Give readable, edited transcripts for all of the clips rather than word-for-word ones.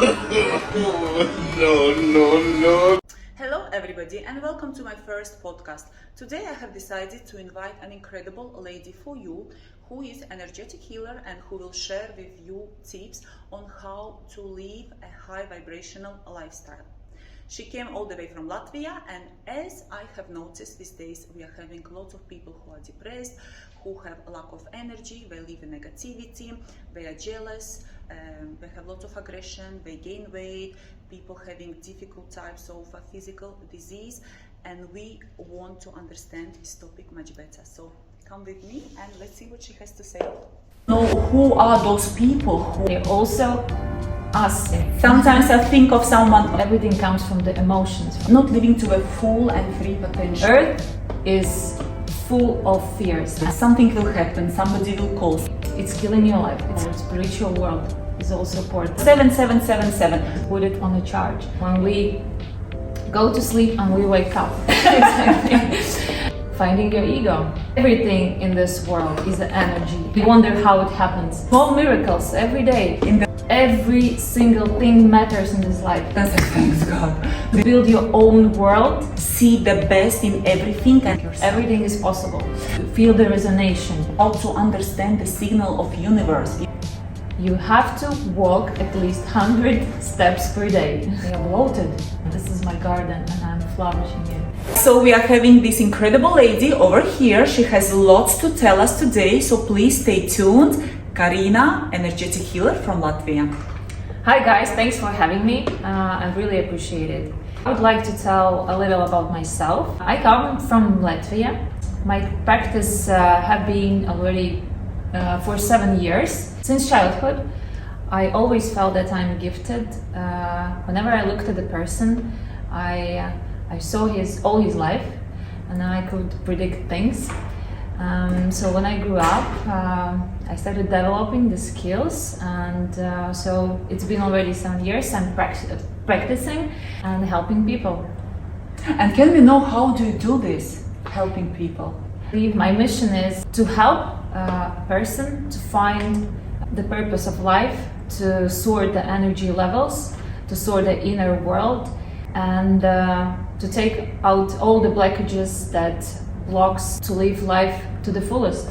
No. Hello everybody and welcome to my first podcast. Today I have decided to invite an incredible lady for you who is an energetic healer and who will share with you tips on how to live a high vibrational lifestyle. She came all the way from Latvia, and as I have noticed these days we are having lots of people who are depressed, who have a lack of energy, they live in negativity, they are jealous, they have lots of aggression, they gain weight, people having difficult types of physical disease, and we want to understand this topic much better. So come with me and let's see what she has to say. Know who are those people who They also us. sometimes I think of someone Everything comes from the emotions. not living to a full and free potential. Earth is full of fears. Something will happen, somebody will call. It's killing your life. It's a spiritual world is also important. 7777. Put it on a charge. When we go to sleep and we wake up. Exactly. Finding your ego. Everything in this world is an energy. You wonder how it happens. Small miracles every day. Every single thing matters in this life. Thanks God. Build your own world. See the best in everything and Everything is possible. Feel the resonance. how to understand the signal of universe. You have to walk at least 100 steps per day. I am bloated. This is my garden and I'm flourishing it. So we are having this incredible lady over here. She has lots to tell us today, so please stay tuned. Karina, energetic healer from Latvia. Hi guys, thanks for having me. I really appreciate it. I would like to tell a little about myself. I come from Latvia. My practice have been already for 7 years. Since childhood, I always felt that I'm gifted. Whenever I looked at a person, I saw all his life, and I could predict things. So when I grew up, I started developing the skills, and so it's been already 7 years I'm practicing and helping people. And can we know how do you do this, helping people? My mission is to help a person to find the purpose of life, to sort the energy levels, to sort the inner world, and to take out all the blockages that blocks to live life to the fullest.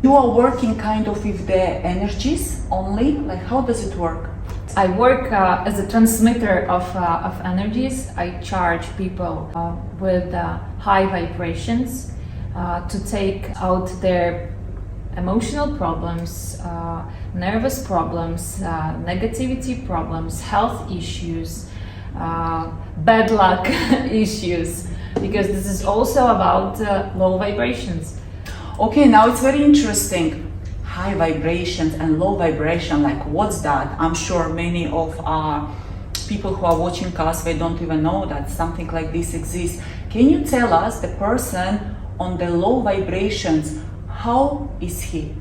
You are working kind of with the energies only? Like how does it work? I work as a transmitter of energies. I charge people with high vibrations to take out their emotional problems, nervous problems, negativity problems, health issues, bad luck issues, because this is also about low vibrations. Okay, now it's very interesting. High vibrations and low vibration, like what's that? I'm sure many of our people who are watching us, they don't even know that something like this exists. Can you tell us the person on the low vibrations, how is he?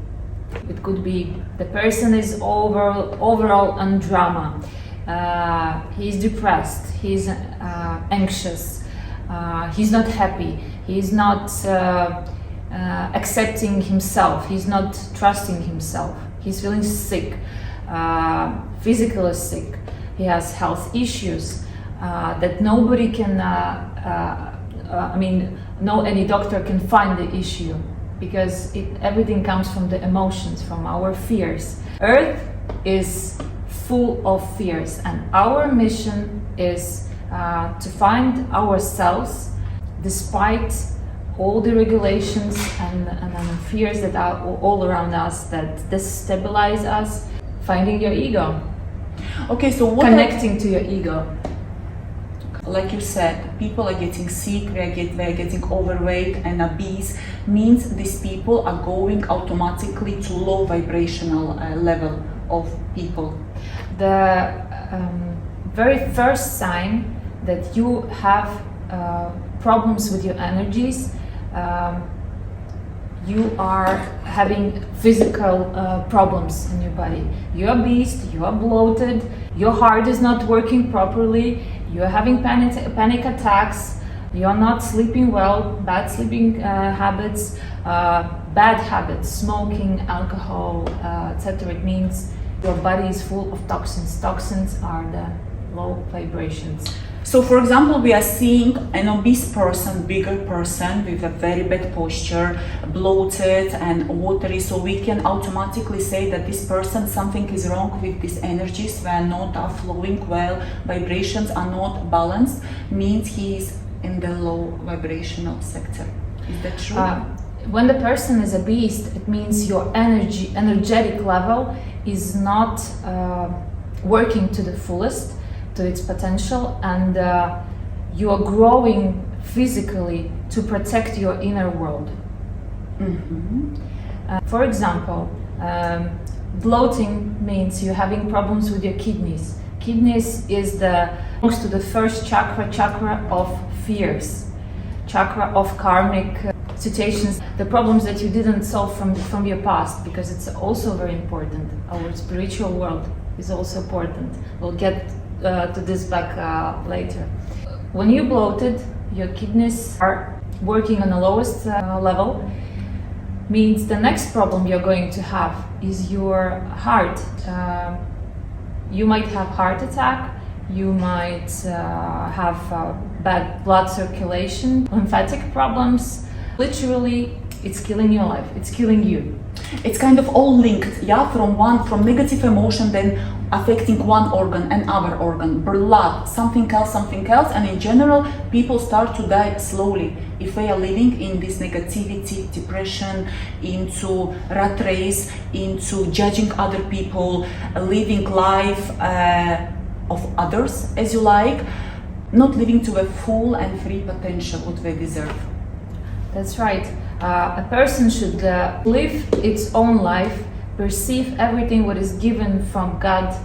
It could be the person is overall on drama. He's depressed, he's anxious, he's not happy, he's not accepting himself, he's not trusting himself, he's feeling sick, physically sick, he has health issues that nobody can, no any doctor can find the issue, because everything comes from the emotions, from our fears. Earth is full of fears, and our mission is to find ourselves despite all the regulations and fears that are all around us that destabilize us. Finding your ego. Okay, so connecting to your ego. Like you said, people are getting sick, they are getting overweight, and obese means these people are going automatically to low vibrational level of people. The very first sign that you have problems with your energies, you are having physical problems in your body. You are obese, you are bloated, your heart is not working properly, you are having panic attacks, you are not sleeping well, bad sleeping habits, bad habits, smoking, alcohol, etc. It means Your body is full of toxins. Toxins are the low vibrations. So, for example, we are seeing an obese person, bigger person with a very bad posture, bloated and watery. So we can automatically say that this person, something is wrong with these energies. They are not flowing well. Vibrations are not balanced. Means he is in the low vibrational sector. Is that true? When the person is obese, it means your energetic level is not working to the fullest, to its potential, and you are growing physically to protect your inner world. For example, bloating means you're having problems with your kidneys. Kidneys belongs to the first chakra of fears, chakra of karmic situations, the problems that you didn't solve from your past, because it's also very important. Our spiritual world is also important. We'll get to this back later. When you bloated, your kidneys are working on the lowest level. Means the next problem you're going to have is your heart. You might have heart attack. You might have bad blood circulation, lymphatic problems. Literally, it's killing your life. It's killing you. It's kind of all linked, yeah, from negative emotion, then affecting one organ and other organ, blood, something else, and in general, people start to die slowly if they are living in this negativity, depression, into rat race, into judging other people, living life of others as you like, not living to a full and free potential what they deserve. That's right. A person should live its own life, perceive everything what is given from God,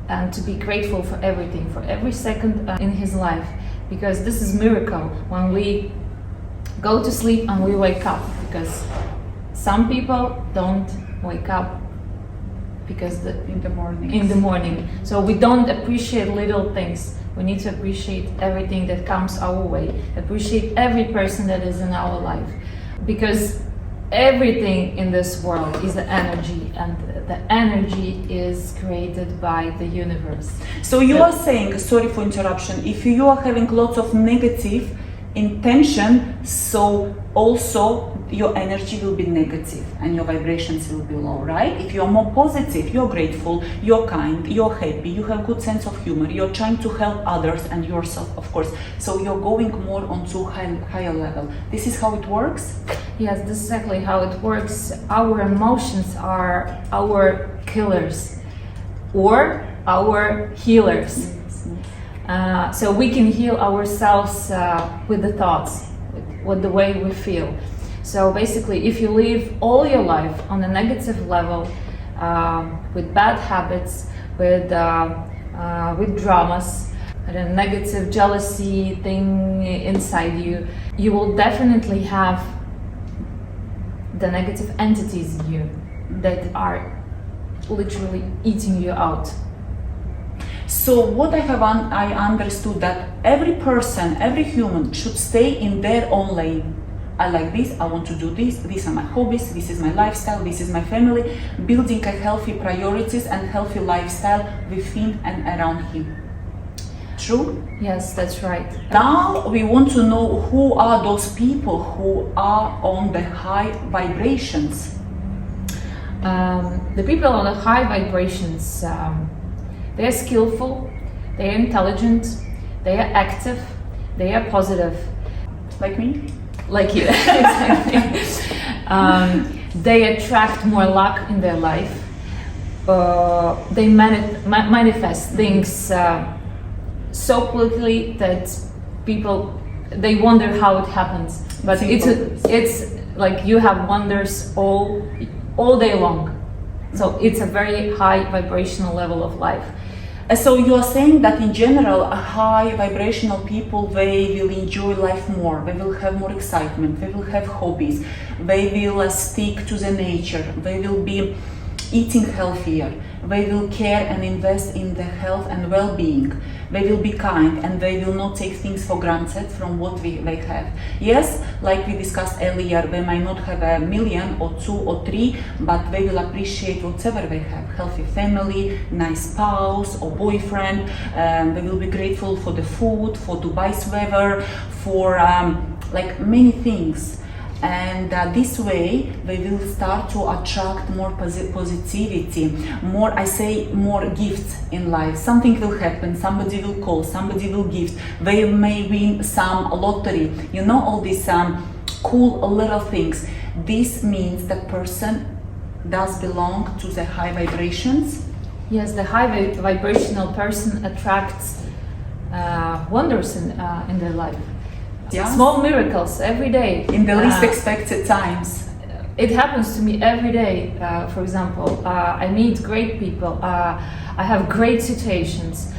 and to be grateful for everything, for every second in his life, because this is miracle when we go to sleep and we wake up, because some people don't wake up because in the morning. So we don't appreciate little things. We need to appreciate everything that comes our way, appreciate every person that is in our life, because everything in this world is the energy, and the energy is created by the universe. So you are saying, sorry for interruption, if you are having lots of negative intention, so also your energy will be negative and your vibrations will be low, right? If you are more positive, you're grateful, you're kind, you're happy, you have good sense of humor, you're trying to help others and yourself, of course, so you're going more onto higher level. This is how it works? Yes, this is exactly how it works. Our emotions are our killers or our healers. So we can heal ourselves with the thoughts, with the way we feel. So basically, if you live all your life on a negative level, with bad habits, with dramas, and a negative jealousy thing inside you, you will definitely have the negative entities in you that are literally eating you out. So what I understood that every person, every human should stay in their own lane. I like this, I want to do this, these are my hobbies, this is my lifestyle, this is my family, building a healthy priorities and healthy lifestyle within and around him. True? Yes, that's right. Now we want to know who are those people who are on the high vibrations. The people on the high vibrations, they are skillful, they are intelligent, they are active, they are positive. Like me? Like you, exactly. They attract more luck in their life. They manifest things so quickly that people, they wonder how it happens. But it's like you have wonders all day long. So it's a very high vibrational level of life. So you are saying that in general, high vibrational people, they will enjoy life more, they will have more excitement, they will have hobbies, they will stick to the nature, they will be eating healthier. They will care and invest in the health and well-being. They will be kind and they will not take things for granted from what they have. Yes, like we discussed earlier, they might not have a million or 2 or 3, but they will appreciate whatever they have. Healthy family, nice spouse or boyfriend. They will be grateful for the food, for Dubai's weather, for like many things. And this way they will start to attract more positivity, more gifts in life. Something will happen, somebody will call, somebody will gift, they may win some lottery, you know, all these cool little things. This means that person does belong to the high vibrations. Yes, the high vibrational person attracts wonders in their life. Yeah. Small miracles every day. In the least expected times. It happens to me every day. For example, I meet great people. I have great situations.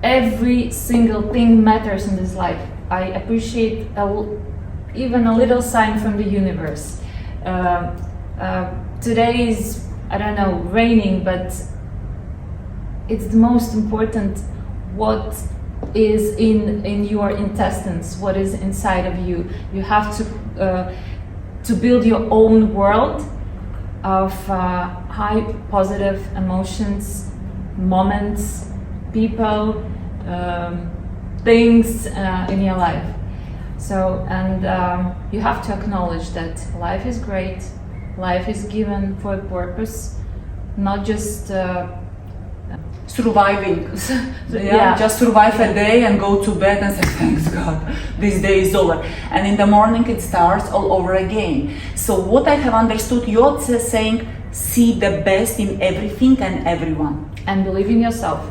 Every single thing matters in this life. I appreciate even a little sign from the universe. Today is, I don't know, raining, but it's the most important what is in your intestines, what is inside of you. You have to build your own world of high positive emotions, moments, people, things in your life. So, and you have to acknowledge that life is great, life is given for a purpose, not just surviving. Just survive a day and go to bed and say, thanks God, this day is over. And in the morning it starts all over again. So what I have understood, you're saying, see the best in everything and everyone. And believe in yourself.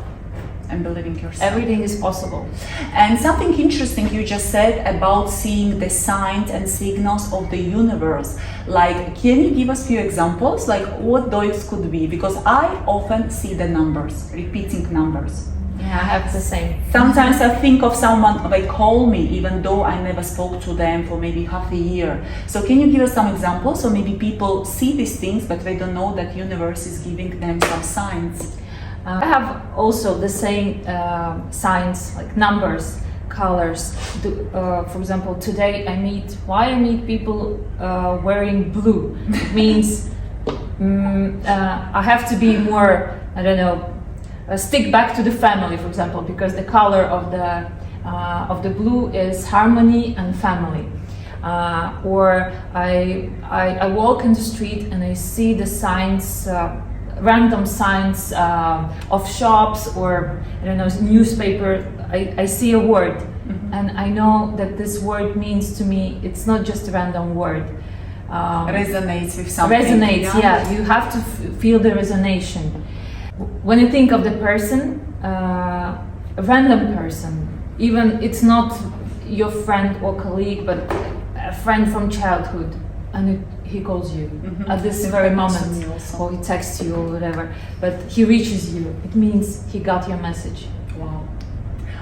And believing yourself. Everything is possible. And something interesting you just said about seeing the signs and signals of the universe. Like, can you give us a few examples? Like, what those could be? Because I often see the numbers, repeating numbers. Yeah, I have the same. Sometimes I think of someone, they call me, even though I never spoke to them for maybe half a year. So can you give us some examples? So maybe people see these things, but they don't know that universe is giving them some signs. I have also the same signs, like numbers, colors. For example, today I meet people wearing blue. It means I have to be more, I don't know, stick back to the family, for example, because the color of the blue is harmony and family. Or I walk in the street and I see the signs, random signs of shops or, I don't know, newspaper. I see a word, and I know that this word means to me, it's not just a random word. Resonates with something. Resonates, yeah. You have to feel the resonation. When you think of the person, a random person, even it's not your friend or colleague, but a friend from childhood, and he calls you at this very moment, or he texts you or whatever, but he reaches you. It means he got your message. Wow.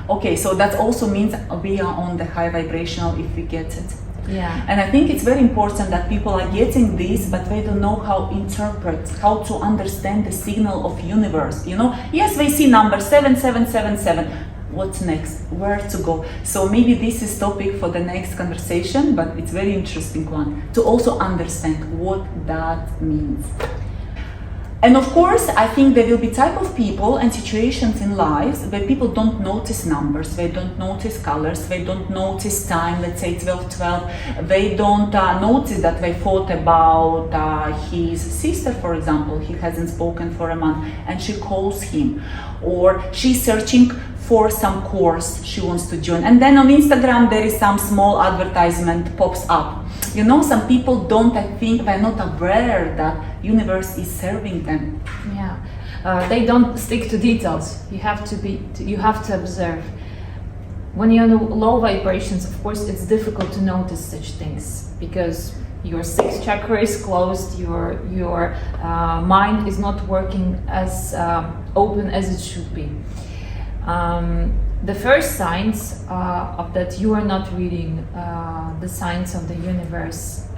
Okay, so that also means we are on the high vibrational if we get it. Yeah. And I think it's very important that people are getting this, but they don't know how to interpret, how to understand the signal of universe. You know, yes, they see number 7777. What's next? Where to go? So maybe this is topic for the next conversation, but it's very interesting one to also understand what that means. And of course, I think there will be type of people and situations in lives where people don't notice numbers, they don't notice colors, they don't notice time, let's say 12:12, they don't notice that they thought about his sister, for example, he hasn't spoken for a month, and she calls him, or she's searching for some course she wants to join, and then on Instagram there is some small advertisement pops up. You know, some people don't, I think, they're not aware that universe is serving them. Yeah, they don't stick to details. You have to observe. When you're in low vibrations, of course, it's difficult to notice such things because your sixth chakra is closed. Your mind is not working as open as it should be. The first signs of that you are not reading the signs of the universe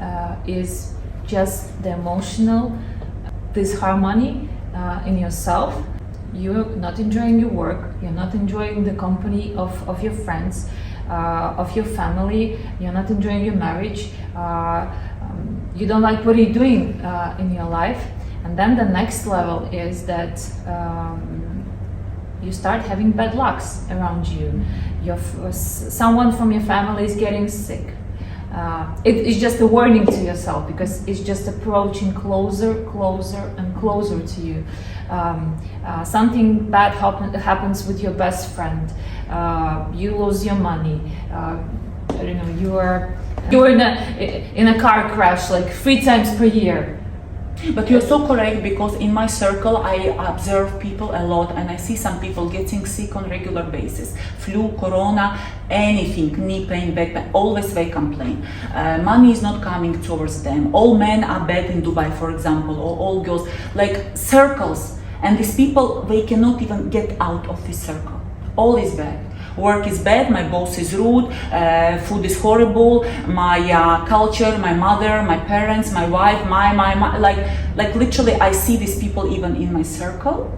is just the emotional this harmony in yourself, you're not enjoying your work, you're not enjoying the company of your friends, of your family, you're not enjoying your marriage, you don't like what you're doing in your life. And then the next level is that you start having bad lucks around you. Someone from your family is getting sick. It's just a warning to yourself, because it's just approaching closer and closer to you. Something bad happens with your best friend. You lose your money. I don't know. You're in a car crash like 3 times per year. But you're so correct, because in my circle I observe people a lot, and I see some people getting sick on regular basis. Flu, corona, anything, knee pain, back pain, always they complain. Money is not coming towards them. All men are bad in Dubai, for example, or all girls, like circles. And these people, they cannot even get out of this circle. All is bad. Work is bad, my boss is rude, food is horrible, my culture, my mother, my parents, my wife, my like literally I see these people even in my circle.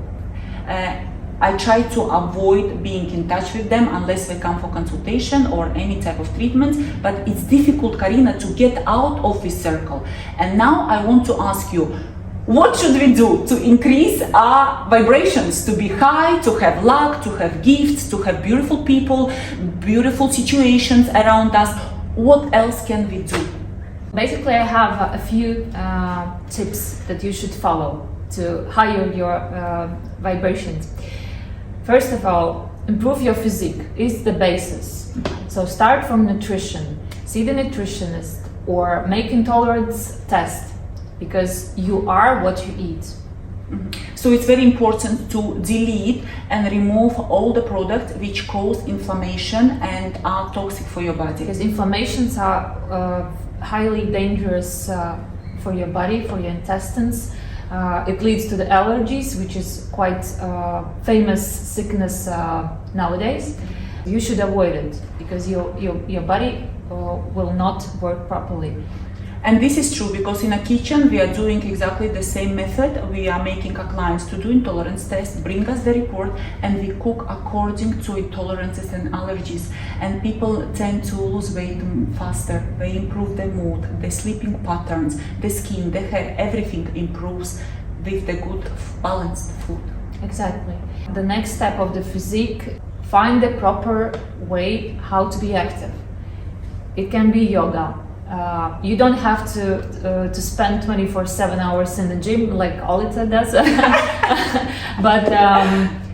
I try to avoid being in touch with them unless they come for consultation or any type of treatment, but it's difficult, Karina, to get out of this circle. And now I want to ask you, what should we do to increase our vibrations, to be high, to have luck, to have gifts, to have beautiful people, beautiful situations around us? What else can we do? Basically, I have a few tips that you should follow to higher your vibrations. First of all, improve your physique is the basis. So start from nutrition. See the nutritionist or make intolerance test, because you are what you eat. So it's very important to delete and remove all the products which cause inflammation and are toxic for your body. Because inflammations are highly dangerous for your body, for your intestines. It leads to the allergies, which is quite famous sickness nowadays. You should avoid it, because your body will not work properly. And this is true, because in a kitchen we are doing exactly the same method. We are making our clients to do intolerance test, bring us the report, and we cook according to intolerances and allergies. And people tend to lose weight faster, they improve their mood, their sleeping patterns, the skin, the hair, everything improves with the good balanced food. Exactly. The next step of the physique, find the proper way how to be active. It can be yoga. You don't have to spend 24/7 hours in the gym like Olita does, but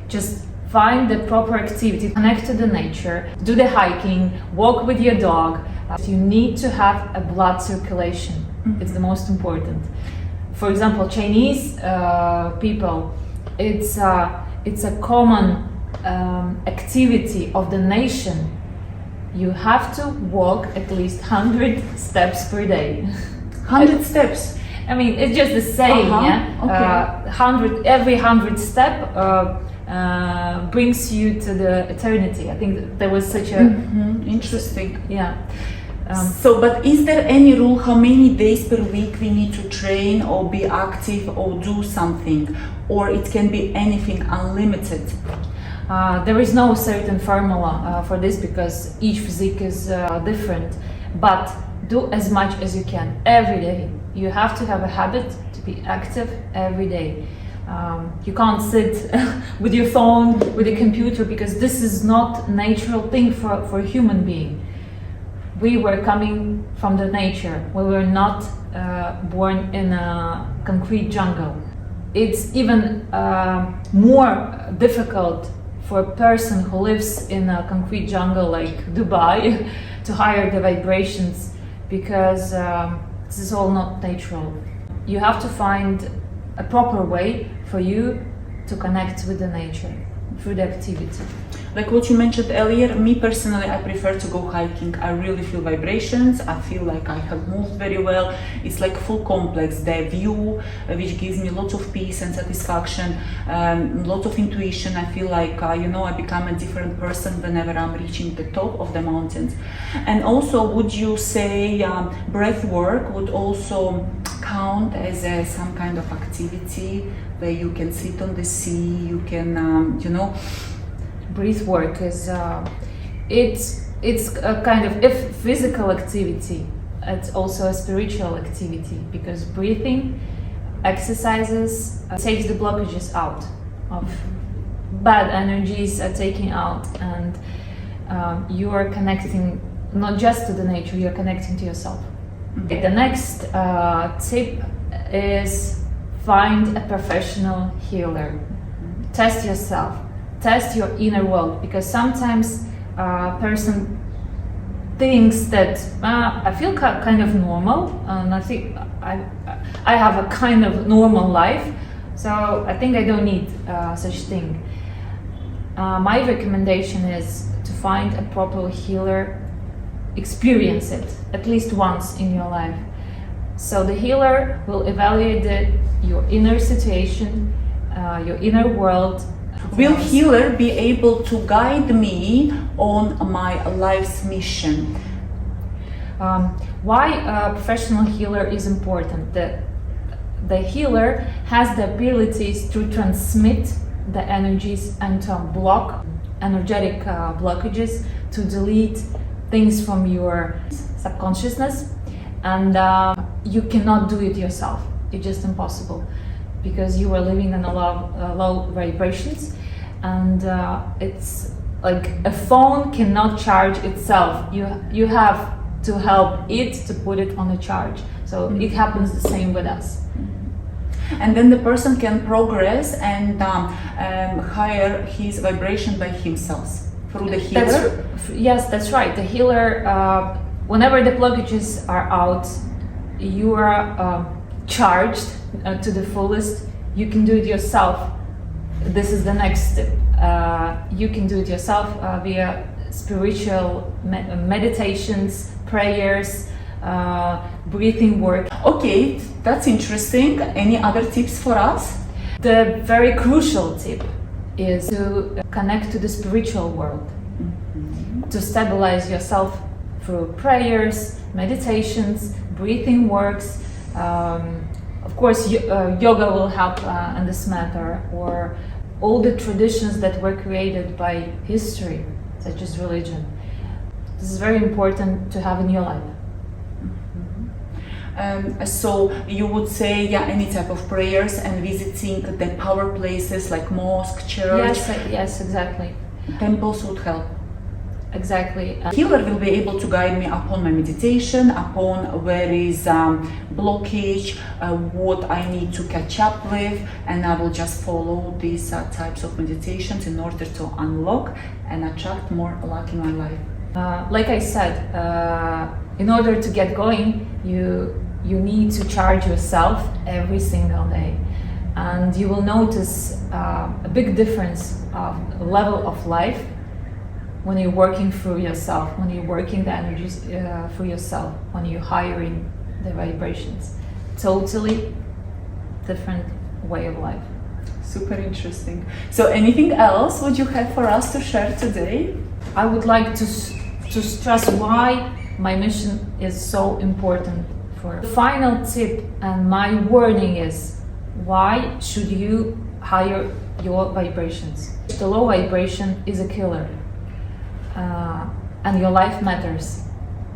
just find the proper activity, connect to the nature, do the hiking, walk with your dog. You need to have a blood circulation. It's the most important. For example, Chinese people, it's a common activity of the nation. You have to walk at least 100 steps per day. 100 steps? I mean, it's just the saying, yeah? Okay. Every 100 step brings you to the eternity. I think there was such a... Interesting. Yeah. So, but is there any rule how many days per week we need to train or be active or do something? Or it can be anything, unlimited? There is no certain formula for this, because each physique is different, but do as much as you can every day. You have to have a habit to be active every day. You can't sit with your phone, with a computer, because this is not a natural thing for a human being. We were coming from the nature. We were not born in a concrete jungle. It's even more difficult for a person who lives in a concrete jungle like Dubai to higher the vibrations, because this is all not natural. You have to find a proper way for you to connect with the nature through the activity. Like what you mentioned earlier, me personally, I prefer to go hiking. I really feel vibrations. I feel like I have moved very well. It's like full complex. The view, which gives me lots of peace and satisfaction, lots of intuition. I feel like, I become a different person whenever I'm reaching the top of the mountains. And also, would you say breath work would also count as some kind of activity where you can sit on the sea, you can, Breath work is it's a kind of if physical activity, it's also a spiritual activity, because breathing exercises takes the blockages out of bad energies are taken out, and you are connecting not just to the nature, you're connecting to yourself. The next tip is find a professional healer. Test yourself, test your inner world, because sometimes a person thinks that I feel kind of normal, and I think I have a kind of normal life, so I think I don't need such thing. My recommendation is to find a proper healer, experience it at least once in your life. So the healer will evaluate your inner situation, your inner world. Will healer be able to guide me on my life's mission? Why a professional healer is important? The healer has the abilities to transmit the energies and to block energetic blockages, to delete things from your subconsciousness, and you cannot do it yourself. It's just impossible, because you are living in a lot of low vibrations, and it's like a phone cannot charge itself. You have to help it to put it on a charge. So it happens the same with us. And then the person can progress and higher his vibration by himself through the healer. Yes, that's right. The healer, whenever the blockages are out, you are charged to the fullest. You can do it yourself. This is the next step. You can do it yourself via spiritual meditations, prayers, breathing work. Okay, that's interesting. Any other tips for us? The very crucial tip is to connect to the spiritual world, to stabilize yourself through prayers, meditations, breathing works. Of course, yoga will help in this matter, or all the traditions that were created by history, such as religion. This is very important to have in your life. So you would say, any type of prayers and visiting the power places like mosque, church. Yes, exactly. Temples would help. Exactly. Healer will be able to guide me upon my meditation, upon where is blockage, what I need to catch up with, and I will just follow these types of meditations in order to unlock and attract more luck in my life. Like I said, in order to get going, you need to charge yourself every single day, and you will notice a big difference of level of life when you're working through yourself, when you're working the energies through yourself, when you're hiring the vibrations. Totally different way of life. Super interesting. So anything else would you have for us to share today? I would like to stress why my mission is so important. For the final tip and my warning is, why should you higher your vibrations? The low vibration is a killer, and your life matters.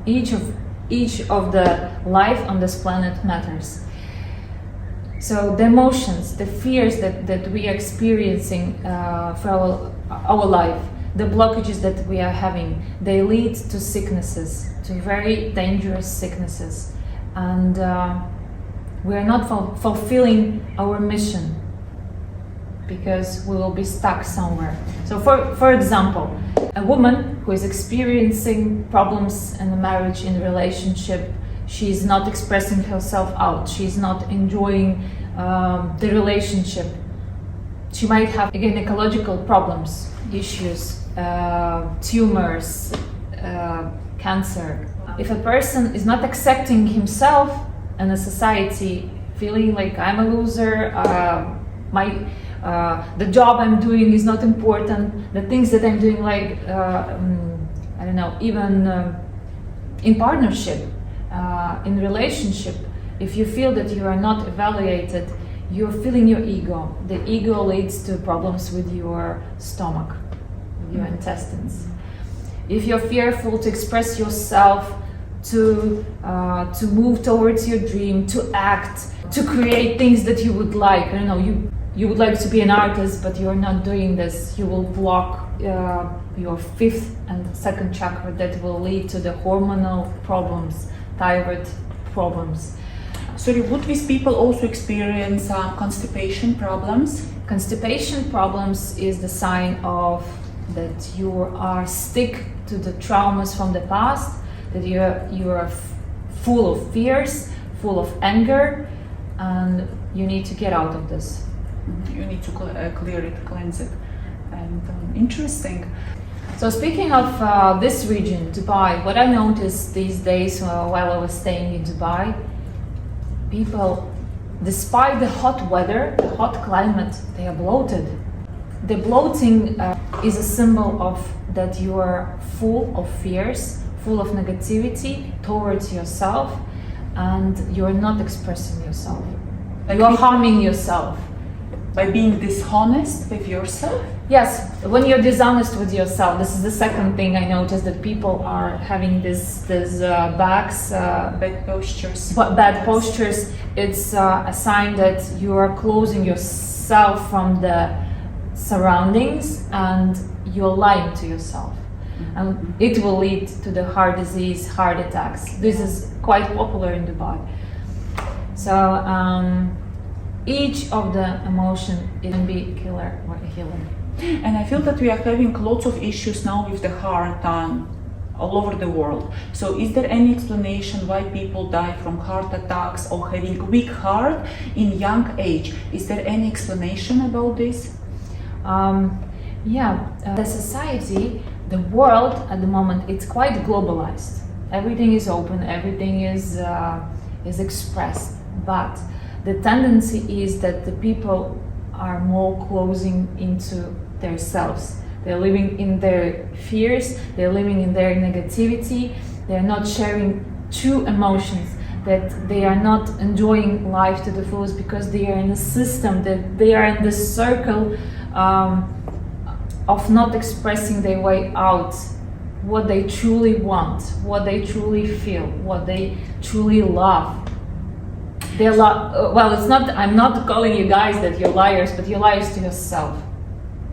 Each of the life on this planet matters. So the emotions, the fears that we are experiencing for our life, the blockages that we are having, they lead to sicknesses, to very dangerous sicknesses, and we are not fulfilling our mission because we will be stuck somewhere. So for example, a woman who is experiencing problems in a marriage, in a relationship, she is not expressing herself out, she is not enjoying the relationship. She might have gynecological problems, issues, tumors, cancer. If a person is not accepting himself in a society, feeling like I'm a loser, the job I'm doing is not important, the things that I'm doing, like I don't know, even in partnership, in relationship, If you feel that you are not evaluated, you're feeling your ego. The ego leads to problems with your stomach, with your intestines. If you're fearful to express yourself, to move towards your dream, to act, to create things that you would like, I don't know, you would like to be an artist, but you're not doing this, you will block your fifth and second chakra. That will lead to the hormonal problems, thyroid problems. Sorry, would these people also experience constipation problems? Constipation problems is the sign of that you are stick to the traumas from the past, that you are full of fears, full of anger, and you need to get out of this. You need to clear it, cleanse it. And interesting. So speaking of this region, Dubai, what I noticed these days while I was staying in Dubai, people, despite the hot weather, the hot climate, they are bloated. The bloating is a symbol of that you are full of fears, full of negativity towards yourself, and you are not expressing yourself. You are harming yourself. By being dishonest with yourself? Yes, when you're dishonest with yourself, this is the second thing I noticed, that people are having bad postures. It's a sign that you are closing yourself from the surroundings and you're lying to yourself. And it will lead to the heart disease, heart attacks. This is quite popular in Dubai. So each of the emotion can be killer or a healer. And I feel that we are having lots of issues now with the heart all over the world. So is there any explanation why people die from heart attacks or having weak heart in young age? Is there any explanation about this? The society, the world at the moment, it's quite globalized. Everything is open, everything is expressed, but the tendency is that the people are more closing into themselves. They're living in their fears, they're living in their negativity, they're not sharing true emotions, that they are not enjoying life to the fullest because they are in a system, that they are in this circle of not expressing their way out, what they truly want, what they truly feel, what they truly love. Well, it's not. I'm not calling you guys that you're liars, but you're liars to yourself,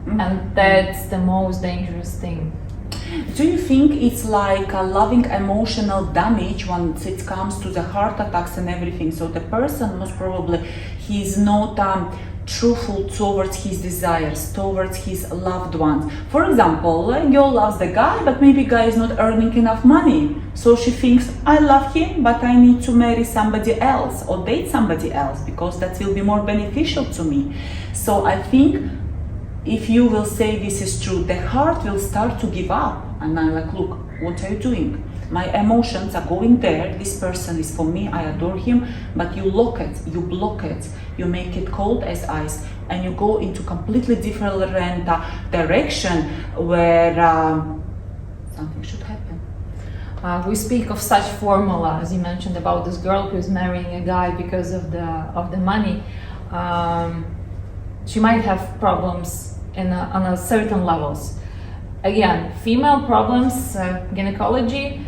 and that's the most dangerous thing. Do you think it's like a loving emotional damage once it comes to the heart attacks and everything? So the person most probably he's not truthful towards his desires, towards his loved ones. For example, a girl loves the guy, but maybe guy is not earning enough money. So she thinks, I love him, but I need to marry somebody else or date somebody else because that will be more beneficial to me. So I think if you will say this is true, the heart will start to give up. And I'm like, look, what are you doing? My emotions are going there. This person is for me. I adore him. But you lock it, you block it, you make it cold as ice, and you go into completely different direction where something should happen. We speak of such formula, as you mentioned, about this girl who is marrying a guy because of the money. She might have problems on a certain levels. Again, female problems, gynecology.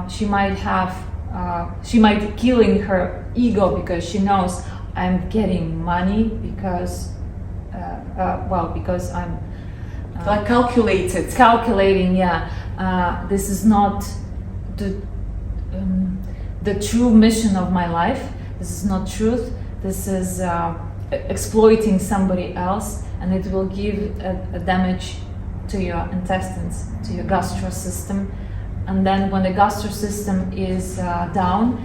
She might killing her ego because she knows I'm getting money because I'm like calculated. Calculating, yeah. This is not the true mission of my life. This is not truth. This is exploiting somebody else, and it will give a damage to your intestines, to your gastro system. And then when the gastro system is down,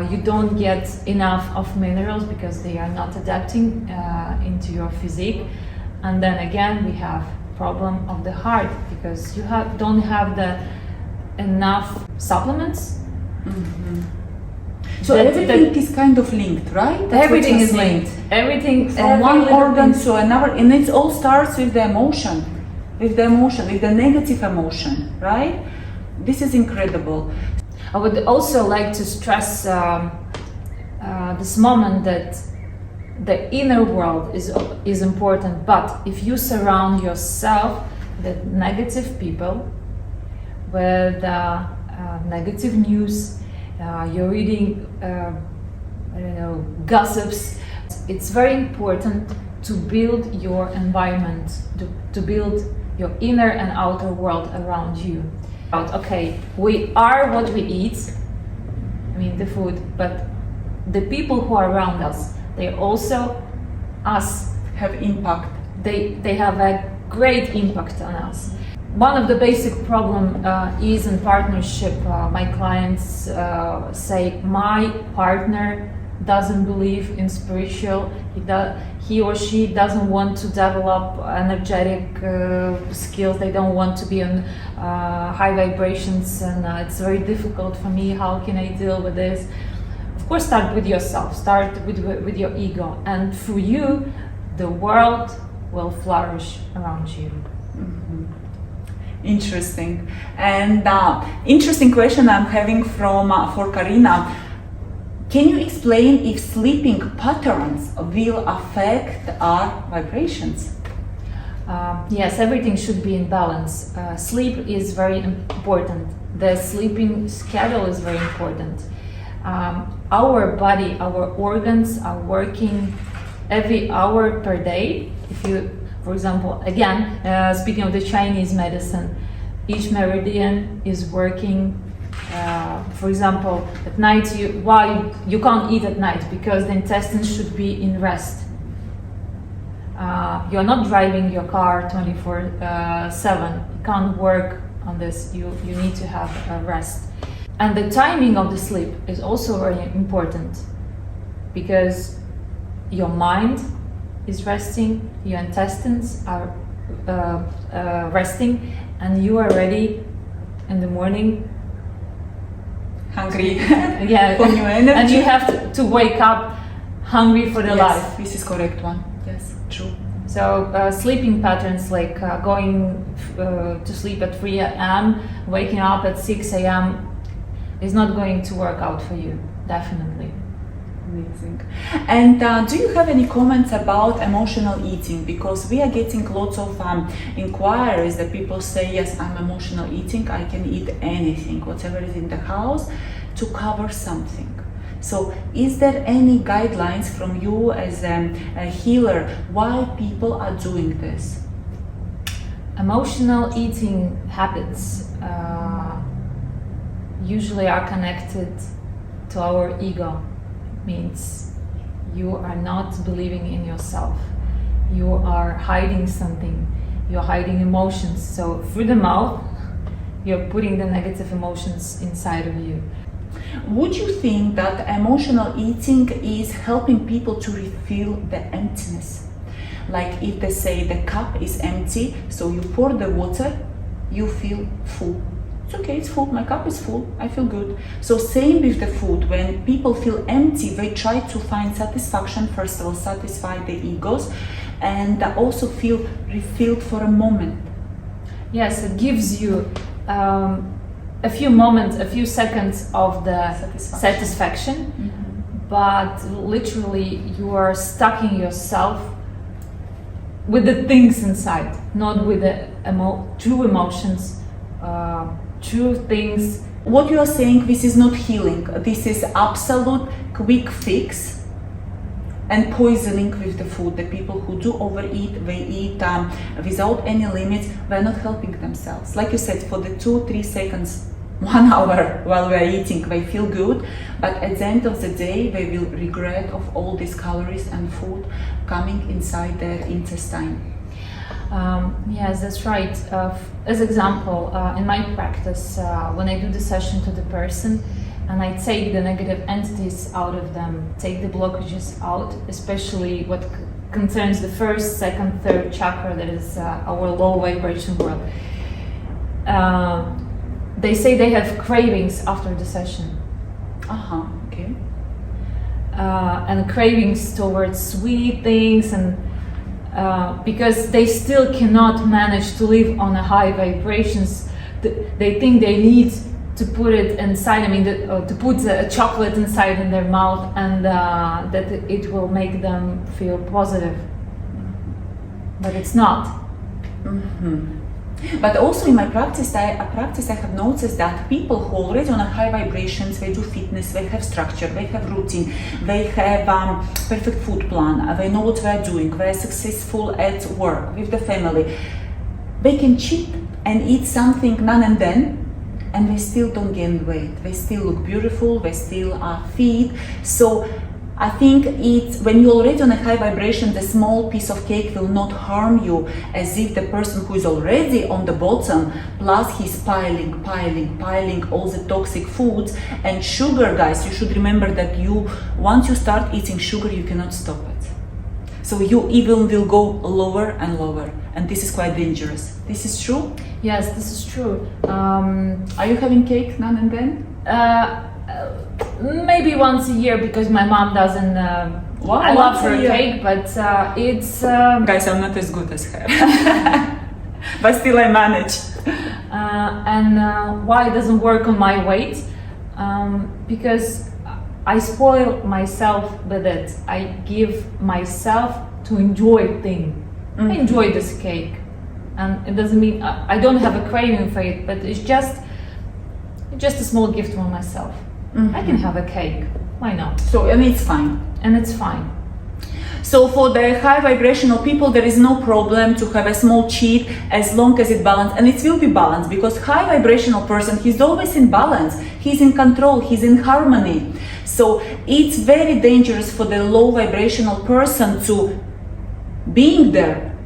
you don't get enough of minerals because they are not adapting into your physique. And then again, we have problem of the heart because you don't have enough supplements. Mm-hmm. So everything is kind of linked, right? That's everything is linked. Everything from one organ to another, and it all starts with the emotion, with the negative emotion, right? This is incredible. I would also like to stress this moment that the inner world is important, but if you surround yourself with negative people, with negative news, you're reading, gossips, it's very important to build your environment, to build your inner and outer world around you. Okay, we are what we eat, I mean the food, but the people who are around us, they also have impact. They have a great impact on us. One of the basic problem is in partnership. My clients say my partner doesn't believe in spiritual. He or she doesn't want to develop energetic skills. They don't want to be on high vibrations, and it's very difficult for me. How can I deal with this? Of course, start with yourself. Start with your ego, and through you, the world will flourish around you. Mm-hmm. Interesting. And interesting question I'm having for Karina. Can you explain if sleeping patterns will affect our vibrations? Yes, everything should be in balance. Sleep is very important. The sleeping schedule is very important. Our body, our organs are working every hour per day. If you, for example, again, speaking of the Chinese medicine, each meridian is working. For example, at night, why you can't eat at night? Because the intestines should be in rest. You're not driving your car 24/7. You can't work on this. You need to have a rest. And the timing of the sleep is also very important, because your mind is resting, your intestines are resting, and you are ready in the morning. Hungry. Yeah, for new energy. And you have to wake up hungry for the life. This is correct one. Yes, true. So sleeping patterns like going to sleep at 3 a.m., waking up at 6 a.m. is not going to work out for you, definitely. Amazing. And do you have any comments about emotional eating? Because we are getting lots of inquiries that people say, yes, I'm emotional eating, I can eat anything, whatever is in the house, to cover something. So is there any guidelines from you as a healer why people are doing this? Emotional eating habits usually are connected to our ego. Means you are not believing in yourself. You are hiding something. You're hiding emotions. So through the mouth, you're putting the negative emotions inside of you. Would you think that emotional eating is helping people to refill the emptiness? Like if they say the cup is empty, so you pour the water, you feel full. It's okay, it's full, my cup is full, I feel good. So same with the food. When people feel empty, they try to find satisfaction, first of all, satisfy the egos, and also feel refilled for a moment. Yes, it gives you a few moments, a few seconds of the satisfaction. Mm-hmm. But literally you are stucking yourself with the things inside, not with the true emotions, true things. What you are saying, this is not healing. This is absolute quick fix and poisoning with the food. The people who do overeat, they eat without any limits, they're not helping themselves. Like you said, for the 2-3 seconds, 1 hour while we're eating, they feel good, but at the end of the day, they will regret of all these calories and food coming inside their intestine. Yes, that's right. As example, in my practice, when I do the session to the person and I take the negative entities out of them, take the blockages out, especially what concerns the first, second, third chakra, that is our low vibration world. They say they have cravings after the session. Okay. And cravings towards sweet things, and because they still cannot manage to live on a high vibrations, they think they need to put it inside. I mean, to put a chocolate inside in their mouth, and that it will make them feel positive. But it's not. But also in my practice, I have noticed that people who are already on a high vibrations, they do fitness, they have structure, they have routine, they have perfect food plan, they know what they're doing, they're successful at work, with the family. They can cheat and eat something now and then, and they still don't gain weight. They still look beautiful, they still are fit. So I think when you're already on a high vibration, the small piece of cake will not harm you as if the person who is already on the bottom, plus he's piling all the toxic foods and sugar. Guys, you should remember that once you start eating sugar, you cannot stop it. So you even will go lower and lower, and this is quite dangerous. This is true? Yes, this is true. Are you having cake now and then? Maybe once a year, because my mom doesn't. I love her cake, but it's. Guys, I'm not as good as her, but still I manage. And why it doesn't work on my weight? Because I spoil myself with it. I give myself to enjoy thing. I enjoy this cake, and it doesn't mean I don't have a craving for it, but it's just a small gift for myself. I can have a cake. Why not? So, and it's fine. And it's fine. So for the high vibrational people, there is no problem to have a small cheat as long as it's balanced, and it will be balanced, because high vibrational person, he's always in balance, he's in control, he's in harmony. So it's very dangerous for the low vibrational person to being there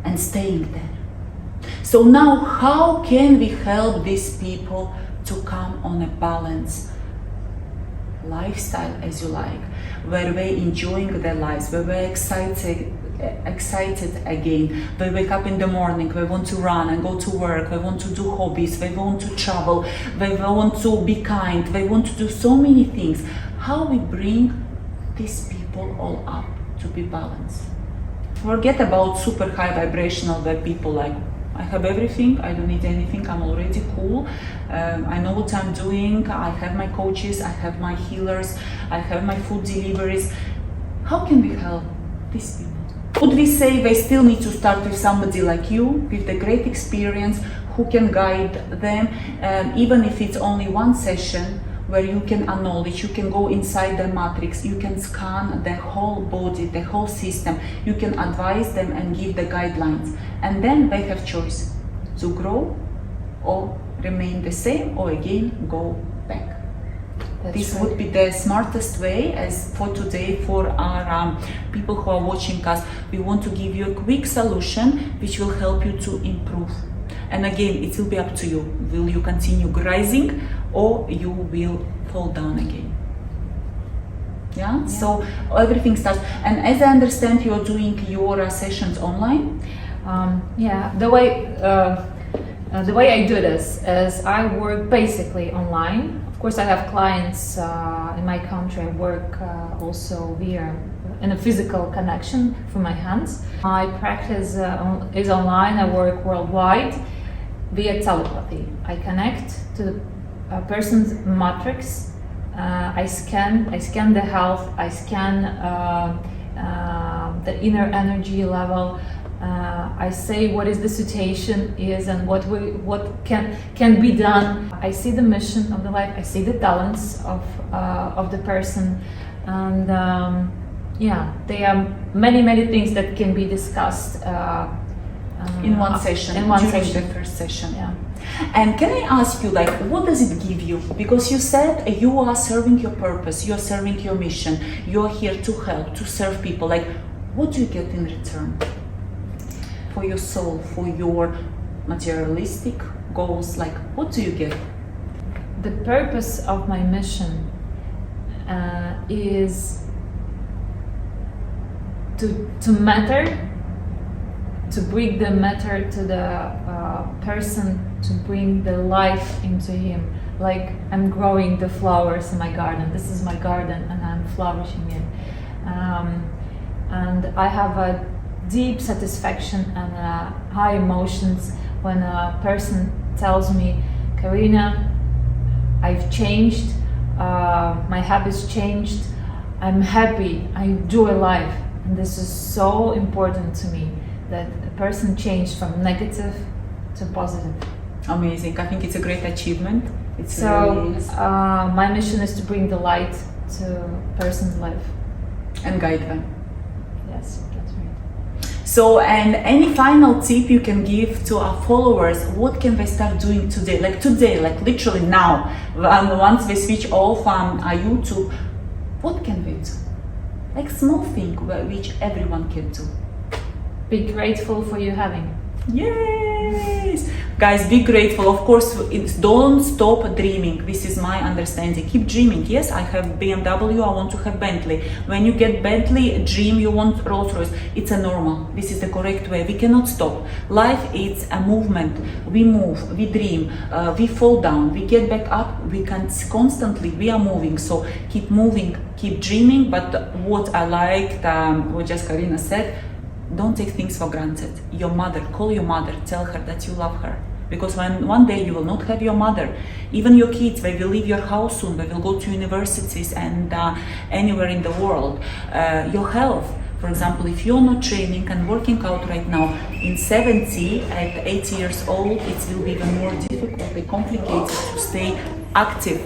and staying there. So now how can we help these people to come on a balance lifestyle, as you like, where they're enjoying their lives, where they're excited again, they wake up in the morning, they want to run and go to work, they want to do hobbies, they want to travel, they want to be kind, they want to do so many things. How we bring these people all up to be balanced? Forget about super high vibrational, where people like, I have everything, I don't need anything, I'm already cool, I know what I'm doing, I have my coaches, I have my healers, I have my food deliveries. How can we help these people? Would we say they still need to start with somebody like you, with the great experience, who can guide them, even if it's only one session, where you can acknowledge, you can go inside the matrix, you can scan the whole body, the whole system, you can advise them and give the guidelines, and then they have choice to grow or remain the same, or again go back. This would be the smartest way. As for today, for our people who are watching us, we want to give you a quick solution which will help you to improve. And again, it will be up to you. Will you continue rising, or you will fall down again? Yeah? So everything starts. And as I understand, you're doing your sessions online. The way I do this is I work basically online. Of course, I have clients in my country. I work also via in a physical connection through my hands. My practice is online. I work worldwide via telepathy. I connect to a person's matrix. I scan the health. I scan the inner energy level. I say what is the situation is and what can be done. I see the mission of the life. I see the talents of the person, and there are many things that can be discussed in one session. During the first session. Yeah. And can I ask you, like, what does it give you? Because you said you are serving your purpose, you are serving your mission, you are here to help, to serve people. Like, what do you get in return? For your soul, for your materialistic goals, like, what do you get? The purpose of my mission is to matter, to bring the matter to the person, to bring the life into him. Like, I'm growing the flowers in my garden. This is my garden, and I'm flourishing it. And I have a deep satisfaction and high emotions when a person tells me, Karina, I've changed, my habits changed, I'm happy, I enjoy life. And this is so important to me, that a person changed from negative to positive. Amazing. I think it's a great achievement. It's So really is. my mission is to bring the light to a person's life. And guide them. Yes, that's right. So, and any final tip you can give to our followers? What can they start doing today? Like today, like literally now. Once they switch off on YouTube, what can they do? Like small thing which everyone can do. Be grateful for you having. Yes, guys, be grateful. Of course, don't stop dreaming. This is my understanding. Keep dreaming. Yes, I have BMW, I want to have Bentley. When you get Bentley, dream you want Rolls Royce. It's a normal. This is the correct way. We cannot stop. Life is a movement. We move, we dream, we fall down, we get back up. We can constantly, we are moving. So keep moving, keep dreaming. But what I liked, what just Karina said, don't take things for granted. Your mother, call your mother, tell her that you love her. Because when one day you will not have your mother, even your kids, they will leave your house soon, they will go to universities and anywhere in the world. Your health, for example, if you're not training and working out right now, in 70, at 80 years old, it will be even more difficult and complicated to stay active.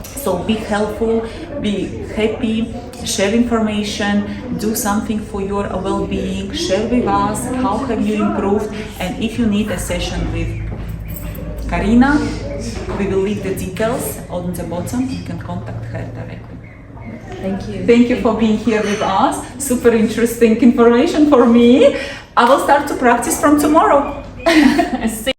So be helpful, be happy, share information, do something for your well-being, share with us how have you improved, and if you need a session with Karina, we will leave the details on the bottom. You can contact her directly. Thank you. Thank you for being here with us. Super interesting information for me. I will start to practice from tomorrow. See